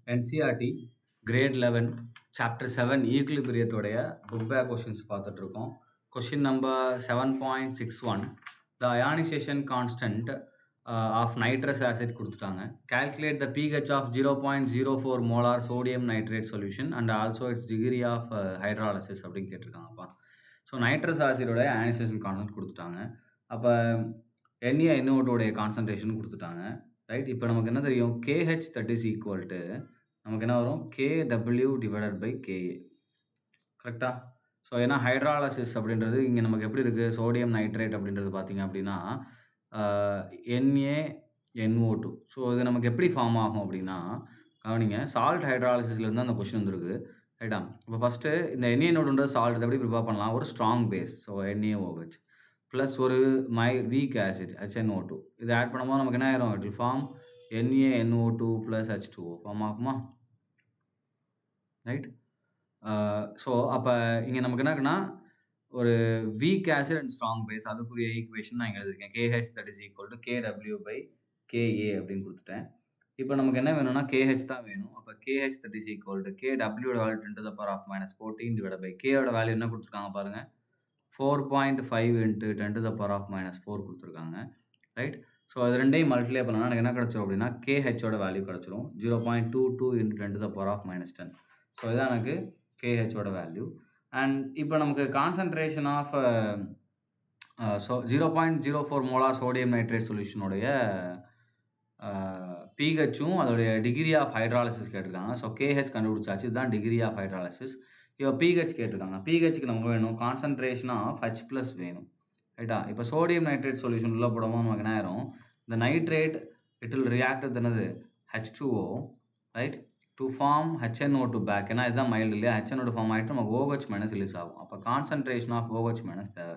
NCERT grade 11 chapter 7 ஈக்லிபிரியத்தோடைய book back questions பார்த்துட்டு இருக்கோம். Question number 7.61 the ionization constant of nitrous acid கொடுத்துட்டாங்க. calculate the pH of 0.04 molar sodium nitrate solution and also its degree of hydrolysis அப்படின்னு கேட்டிருக்காங்கப்பா. So nitrous ஆசிடோட ionisation constant கொடுத்துட்டாங்க. அப்போ NaNO2 உடைய concentration கொடுத்துட்டாங்க. Right, இப்போ நமக்கு என்ன தெரியும், KH that is equal to நமக்கு என்ன வரும், KW டிவைடட் பை KA. கரெக்டா? ஸோ ஏன்னா ஹைட்ராலசிஸ் அப்படின்றது இங்கே நமக்கு எப்படி இருக்குது, சோடியம் நைட்ரேட் அப்படின்றது பார்த்தீங்க அப்படின்னா NaNO2. ஸோ இது நமக்கு எப்படி ஃபார்ம் ஆகும் அப்படின்னா, கவனிங்க, சால்ட் ஹைட்ராலசிஸ்லேருந்து அந்த கொஷின் வந்துருக்கு. ரைட்டா? இப்போ ஃபஸ்ட்டு இந்த NaNO2ன்ற சால்ட் எப்படி ப்ரிப்பேர் பண்ணலாம், ஒரு strong base, so NaOH plus ஒரு வீக் ஆசிட் HNO2. இது ஆட் பண்ணும்போது நமக்கு என்ன ஆயிரும், it will form NaNO2 plus H2O form ஆகுமா? ரைட். ஸோ அப்போ இங்கே நமக்கு என்ன இருக்குன்னா, ஒரு weak acid and strong base, அதுக்குரிய ஈக்குவேஷன் நான் இங்கே எழுதிருக்கேன். KH that is equal to KW by KA அப்படின்னு கொடுத்துட்டேன். இப்போ நமக்கு என்ன வேணும்னா KH தான் வேணும். அப்போ KH that is equal to KW value 10 to the power of minus 14 divided by K ஓட வேல்யூ என்ன கொடுத்துருக்காங்க பாருங்கள், 4.5 into 10 to the power of minus 4 கொடுத்துருக்காங்க. ரைட். ஸோ அது ரெண்டையும் மல்டிப்ளை பண்ணால் எனக்கு என்ன கிடச்சிரும் அப்படின்னா, KHோட வேல்யூ கிடச்சிரும் 0.22 into 10 to the power of minus 10. So இதான் எனக்கு KHோட வேல்யூ. அண்ட் இப்போ நமக்கு concentration of 0.04 molar sodium nitrate சொல்யூஷனுடைய பிஹெச்சும் அதோடைய டிகிரி ஆஃப் ஹைட்ராலிசிஸ் கேட்டிருக்காங்க. ஸோ KH கண்டுபிடிச்சாச்சு, இதுதான் டிகிரி ஆஃப் ஹைட்ராலிசிஸ். இப்போ பிஹெச் கேட்டிருக்காங்க. பிஹெச்சுக்கு நமக்கு வேணும் கான்சன்ட்ரேஷன் ஆஃப் H+ வேணும். ரைட்டா? இப்போ சோடியம் நைட்ரேட் சொல்யூஷன் உள்ள போடும்போது நமக்கு என்ன ஆயிரும், இந்த nitrate it will react with என்னது H2O, right, to form HNO2 back. ஏன்னா இதுதான் மைல்டு இல்லையா, HNO2 ஃபார்ம் ஆகிட்டு நமக்கு OH- ரிலீஸ் ஆகும். அப்போ கான்சன்ட்ரேஷன் ஆஃப் OH- தேவை.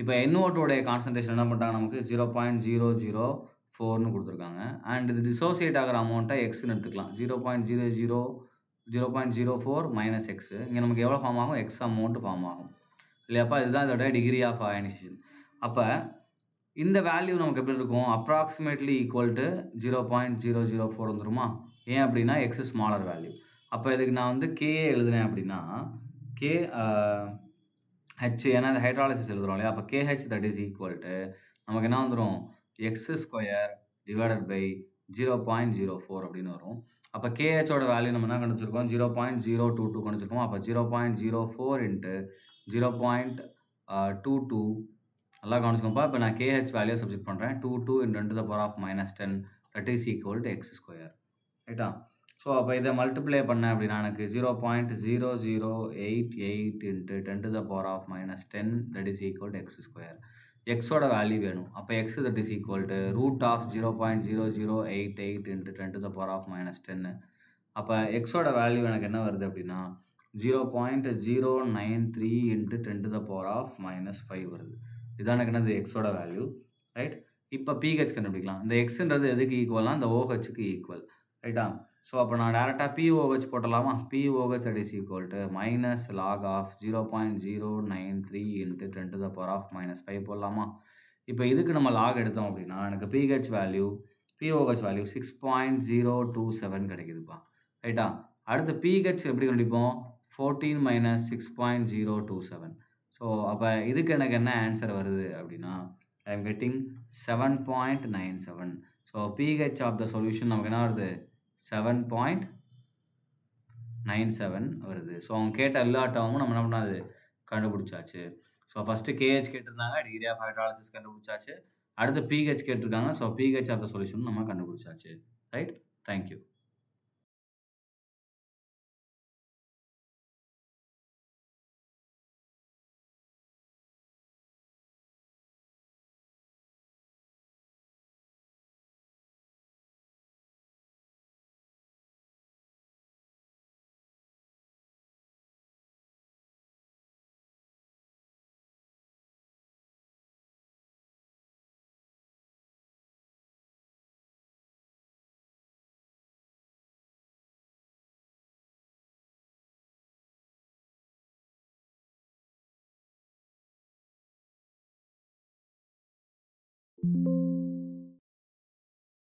இப்போ NO2 கான்சன்ட்ரேஷன் என்ன பண்ணிட்டாங்க, நமக்கு 0.004ன்னு கொடுத்துருக்காங்க. அண்ட் இது டிசோசியேட் ஆகிற அமௌண்ட்டை எக்ஸ்ன்னு எடுத்துக்கலாம். 0.04 மைனஸ் எக்ஸு. இங்கே நமக்கு எவ்வளோ ஃபார்ம் ஆகும், எக்ஸ் அமௌண்ட் ஃபார்ம் ஆகும் இல்லையாப்பா. இதுதான் இதோட டிகிரி ஆஃப் அயனைசேஷன். அப்போ இந்த வேல்யூ நமக்கு எப்படி இருக்கும், அப்ராக்சிமேட்லி ஈக்குவல் டு 0.004 வந்துருமா? ஏன் அப்படின்னா எக்ஸ் ஸ்மாலர் வேல்யூ. அப்போ இதுக்கு நான் வந்து KA எழுதுனேன் அப்படின்னா KH, ஏன்னா இந்த ஹைட்ராலிசிஸ் எழுதுறோம் இல்லையா, அப்போ KH that is equal to நமக்கு என்ன வந்துடும், x² டிவைடட் பை 0.04 அப்படின்னு வரும். அப்போ KHோட வேல்யூ நம்ம என்ன கண்டுச்சிருக்கோம், 0.022 கண்டுச்சிருக்கோம். அப்போ 0.04 into 0.22 நல்லா கவனிச்சுக்கோப்பா. இப்போ நான் KH வேல்யூ சப்ஸ்டிட் பண்ணுறேன். 22 into 10 to the power of minus 10 that is equal to x². ரைட்டா? ஸோ அப்போ இதை மல்டிப்ளை பண்ணேன் அப்படின்னா எனக்கு 0.0088 into 10 to the power of minus 10 that is equal to x². எக்ஸோட வேல்யூ வேணும். அப்போ X that is equal to root of 0.0088 into 10 to the power of minus 10. அப்போ எக்ஸோட வேல்யூ எனக்கு என்ன வருது அப்படின்னா 0.093 into 10 to the power of minus 5 வருது. இதுதான் எனக்கு என்னது எக்ஸோட வேல்யூ. ரைட். இப்போ பிஹெச் கண்டுபிடிக்கலாம். இந்த எக்ஸுன்றது எதுக்கு ஈக்குவல்னா இந்த OHக்கு ஈக்குவல். ரைட்டா? ஸோ அப்போ நான் டேரெக்டாக POH போட்டலாமா, POH that is equal to minus log of 0.093 into 10 to the power of minus 5 போடலாமா? இப்போ இதுக்கு நம்ம லாக் எடுத்தோம் அப்படின்னா எனக்கு POH வேல்யூ 6.027 கிடைக்குதுப்பா. ரைட்டா? அடுத்து PH எப்படி கண்டுபிடிப்போம், 14 minus 6.027. ஸோ அப்போ இதுக்கு எனக்கு என்ன ஆன்சர் வருது அப்படின்னா I am getting 7.97. So PH of the solution நமக்கு என்ன வருது, 7.97 வருது. ஸோ அவங்க கேட்ட எல்லா டேர்மும் நம்ம என்ன பண்ணாது கண்டுபிடிச்சாச்சு. ஸோ ஃபஸ்ட்டு KH கேட்டிருந்தாங்க, டிகிரி ஆஃப் ஹைட்ராலிசிஸ் கண்டுபிடிச்சாச்சு. அடுத்து PH கேட்டிருக்காங்க, so PH of the solution நம்ம கண்டுபிடிச்சாச்சு. ரைட். தேங்க்யூ.